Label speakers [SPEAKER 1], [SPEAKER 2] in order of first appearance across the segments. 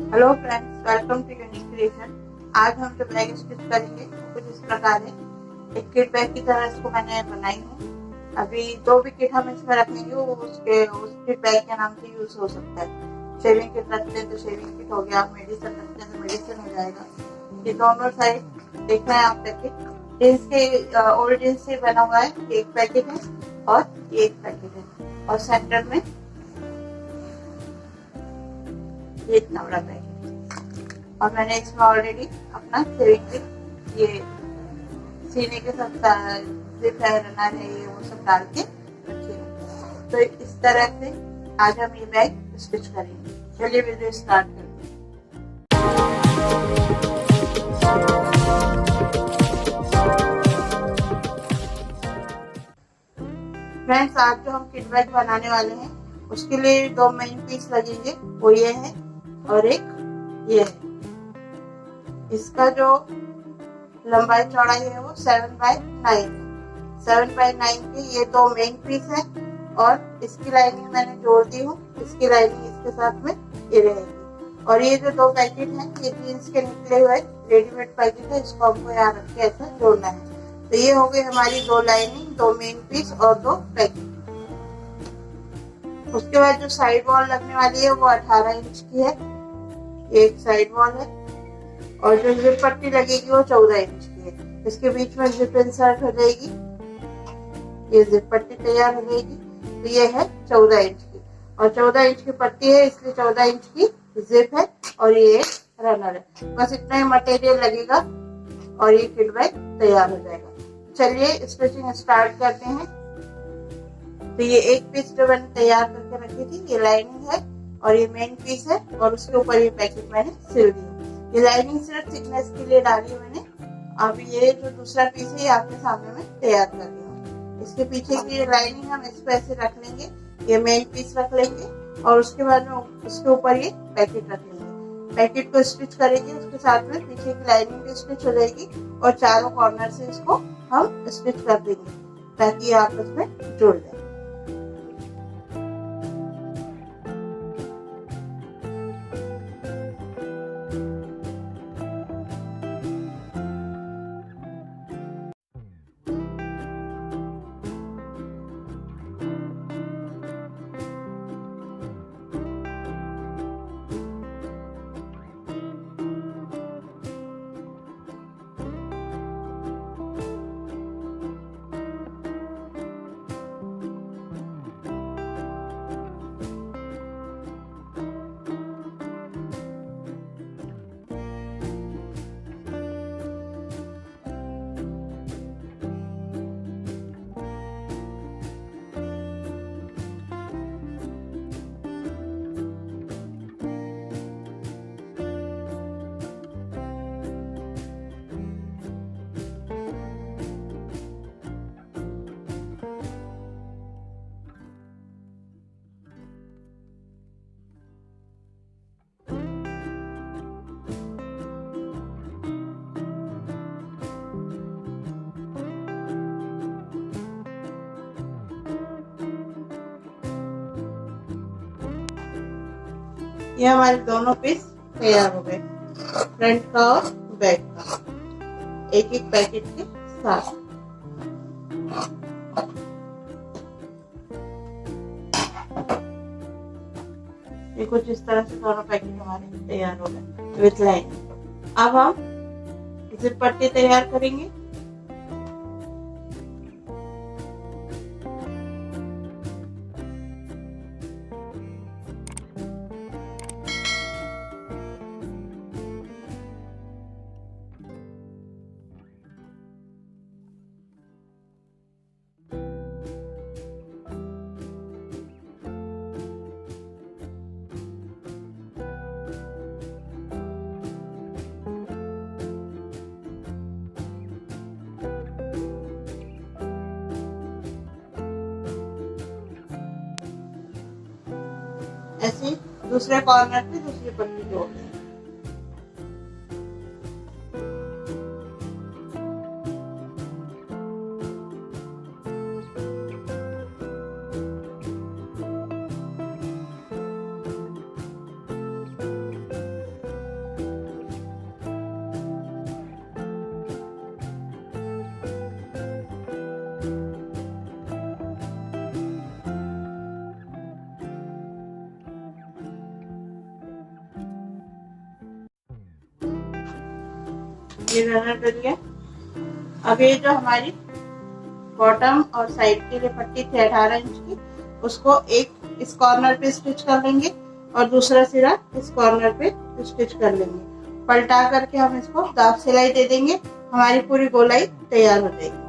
[SPEAKER 1] Hello friends, welcome to unique creation. आज हम जो बैग स्टिच करेंगे कुछ इस प्रकार है। एक किट बैग की तरह इसको मैंने बनाई हूँ। अभी जो भी किट हम इसमें रखेंगे वो उस किट बैग के नाम से यूज हो सकता है। शेविंग किट रखते हैं तो शेविंग किट हो गया, मेडिसिन रखते हैं तो मेडिसिन हो जाएगा। ये दोनों साइड देख रहे हैं आप पैकेट जीन्स के ओल्ड जीन्स से बना हुआ है। एक पैकेट है और एक पैकेट है और सेंटर में ये इतना बड़ा पैकेट। और मैंने इसमें ऑलरेडी अपना सेविंग किट ये सीने के सब जिप है, रनर है, ये वो सब डाल के रखी है। तो इस तरह से आज हम ये बैग स्टिच करेंगे। चलिए वीडियो स्टार्ट करते हैं। फ्रेंड्स, आज जो हम किट बैग बनाने वाले हैं उसके लिए दो मेन पीस लगेंगे, वो ये है और एक ये है। इसका जो लंबाई चौड़ाई है वो 7x9 है। 7x9 के ये दो मेन पीस है और इसकी लाइनिंग मैंने जोड़ दी हूँ। इसकी लाइनिंग इसके साथ में ये रहेगी। और ये जो दो पैकेट हैं ये जीन्स के निकले हुए रेडीमेड पैकेट है, इसको हमको यहाँ रख के ऐसा जोड़ना है। तो ये हो गई हमारी दो लाइनिंग, दो मेन पीस और दो पैकेट। उसके बाद जो साइड वॉल लगने वाली है वो 18 इंच की है, एक साइड वॉल है। और जो जिप पट्टी लगेगी वो 14 इंच की है। इसके बीच में जिप इंसर्ट हो जाएगी, ये जिप पट्टी तैयार हो जाएगी। तो ये है 14 इंच की और 14 इंच की पट्टी है, इसलिए 14 इंच की जिप है और ये एक रनर है। बस इतना ही मटेरियल लगेगा और ये किट बैग तैयार हो जाएगा। चलिए स्टिचिंग स्टार्ट करते हैं। तो ये एक पीस जो मैंने तैयार करके रखी थी ये लाइनिंग है और ये मेन पीस है और उसके ऊपर ये पैकेट मैंने सिल दिया। ये लाइनिंग सिर्फ थिकनेस के लिए डाली है मैंने। अब ये जो दूसरा पीस है ये आपके सामने में तैयार कर रही हूँ। इसके पीछे की ये लाइनिंग हम इस पे ऐसे रख लेंगे, ये मेन पीस रख लेंगे और उसके बाद में उसके ऊपर ये पैकेट रख लेंगे। पैकेट को स्टिच करेंगे, उसके साथ में पीछे की लाइनिंग भी स्टिच हो जाएगी और चारों कॉर्नर से इसको हम स्टिच कर देंगे ताकि ये आपस में जुड़ जाए। ये हमारे दोनों पीस तैयार हो गए, फ्रंट का और बैक का, एक एक पैकेट के साथ। ये कुछ इस तरह से दोनों पैकेट हमारे तैयार हो गए विथ लाइन। अब हम जिप पट्टी तैयार करेंगे। ऐसे दूसरे कॉर्नर पे दूसरी पट्टी जोड़ देंगे। ये रनर डल गया। अब ये जो हमारी बॉटम और साइड के लिए पट्टी थी 18 इंच की, उसको एक इस कॉर्नर पे स्टिच कर लेंगे और दूसरा सिरा इस कॉर्नर पे स्टिच कर लेंगे। पलटा करके हम इसको दाब सिलाई दे देंगे, हमारी पूरी गोलाई तैयार हो जाएगी।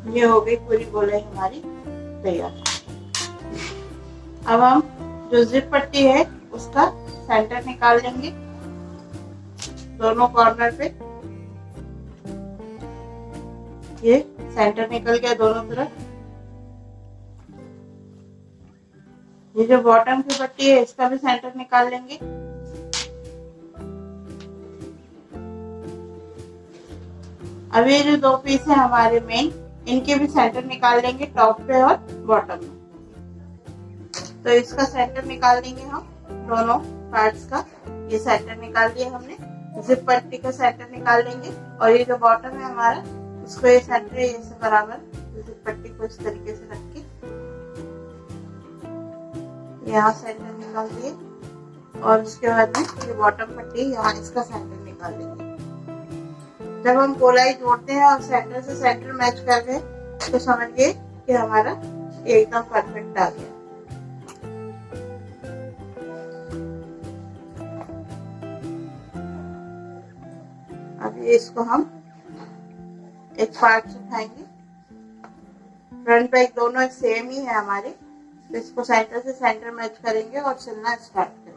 [SPEAKER 1] ये हो गई पूरी गोलाई हमारी तैयार। अब हम जो जिप पट्टी है उसका सेंटर निकाल लेंगे दोनों कॉर्नर पे। ये सेंटर निकल गया दोनों तरफ। ये जो बॉटम की पट्टी है इसका भी सेंटर निकाल लेंगे। अब ये जो दो पीस है हमारे मेन, इनके भी सेंटर निकाल लेंगे टॉप पे और बॉटम में। तो इसका सेंटर निकाल लेंगे हम दोनों पार्ट्स का। ये सेंटर निकाल दिया हमने। जिप पट्टी का सेंटर निकाल लेंगे और ये जो बॉटम है हमारा, इसको ये सेंटर ऐसे बराबर जिप पट्टी को इस तरीके से रख के यहाँ सेंटर निकाल दिए और उसके बाद में ये बॉटम पट्टी यहाँ इसका सेंटर निकाल देंगे। जब हम गोलाई जोड़ते हैं और सेंटर से सेंटर मैच कर गए तो समझिए कि हमारा एकदम परफेक्ट आ गया। अब ये इसको हम एक पार्ट से उठाएंगे। फ्रंट बैक दोनों सेम ही है हमारे, तो इसको सेंटर से सेंटर मैच करेंगे और सिलना स्टार्ट करेंगे।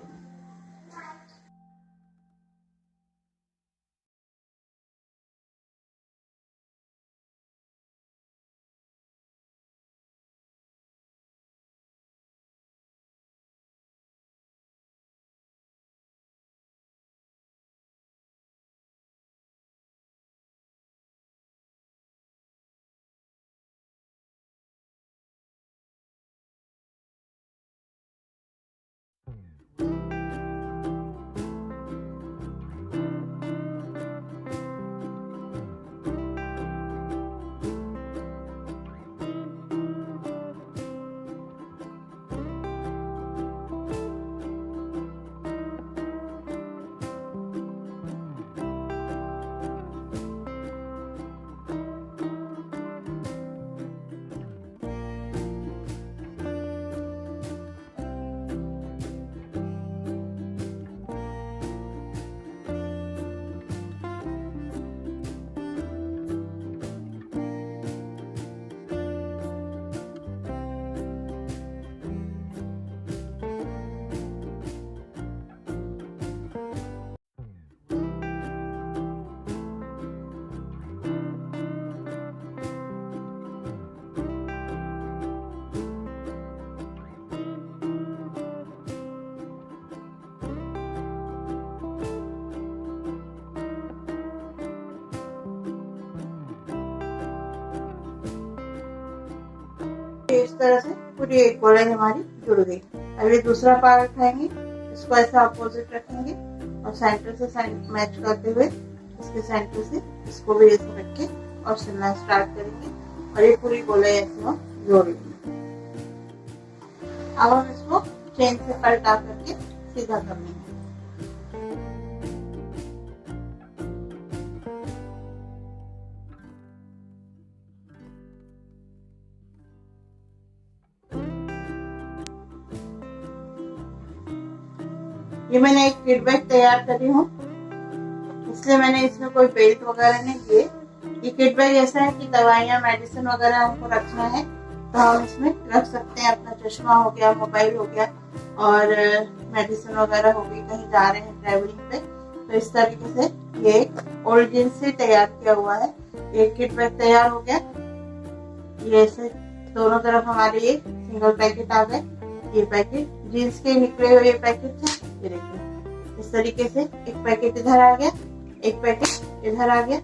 [SPEAKER 1] इस तरह से पूरी एक गोलाई हमारी जुड़ गई। अब ये दूसरा पार्ट उठाएंगे, इसको ऐसे अपोजिट रखेंगे और सेंटर से मैच करते हुए इसके सेंटर से इसको भी ऐसे रख के और सिलना स्टार्ट करेंगे और ये पूरी गोलाई ऐसे हम जोड़ लेंगे। अब हम इसको चेन से पलटा करके सीधा कर लेंगे। ये मैंने एक किट बैग तैयार करी हूँ, इसलिए मैंने इसमें कोई बेल्ट वगैरह नहीं दिए। ये किट बैग ऐसा है कि दवाइयाँ मेडिसिन वगैरह हमको रखना है तो हम इसमें रख सकते हैं। अपना चश्मा हो गया, मोबाइल हो गया और मेडिसिन वगैरह हो गई, कहीं जा रहे हैं ट्रैवलिंग पे, तो इस तरीके से ये एक ओल्ड जीन्स से तैयार किया हुआ है। ये किट बैग तैयार हो गया। ये ऐसे दोनों तरफ हमारे ये सिंगल पैकेट आ गए। ये पैकेट जीन्स के निकले हुए ये पैकेट थे, ये देखिए इस तरीके से एक पैकेट इधर आ गया, एक पैकेट इधर आ गया।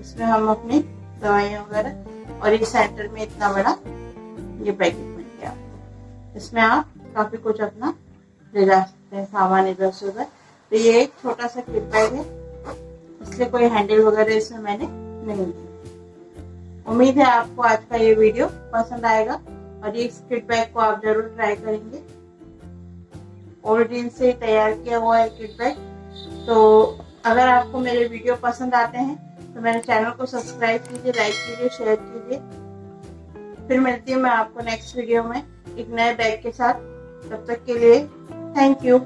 [SPEAKER 1] इसमें हम अपनी दवाइयाँ वगैरह, और ये सेंटर में इतना बड़ा ये पैकेट मिल गया। इसमें आप काफी कुछ अपना ले जा सकते हैं, सामान इधर से उधर। तो ये एक छोटा सा किट बैग है, इसलिए कोई हैंडल वगैरह इसमें मैंने नहीं दिया। उम्मीद है आपको आज का ये वीडियो पसंद आएगा और ये किट बैग को आप जरूर ट्राई करेंगे। ओल्ड जीन्स से तैयार किया हुआ है किट बैग। तो अगर आपको मेरे वीडियो पसंद आते हैं तो मेरे चैनल को सब्सक्राइब कीजिए, लाइक कीजिए, शेयर कीजिए। फिर मिलती हूँ मैं आपको नेक्स्ट वीडियो में एक नए बैग के साथ। तब तक के लिए थैंक यू।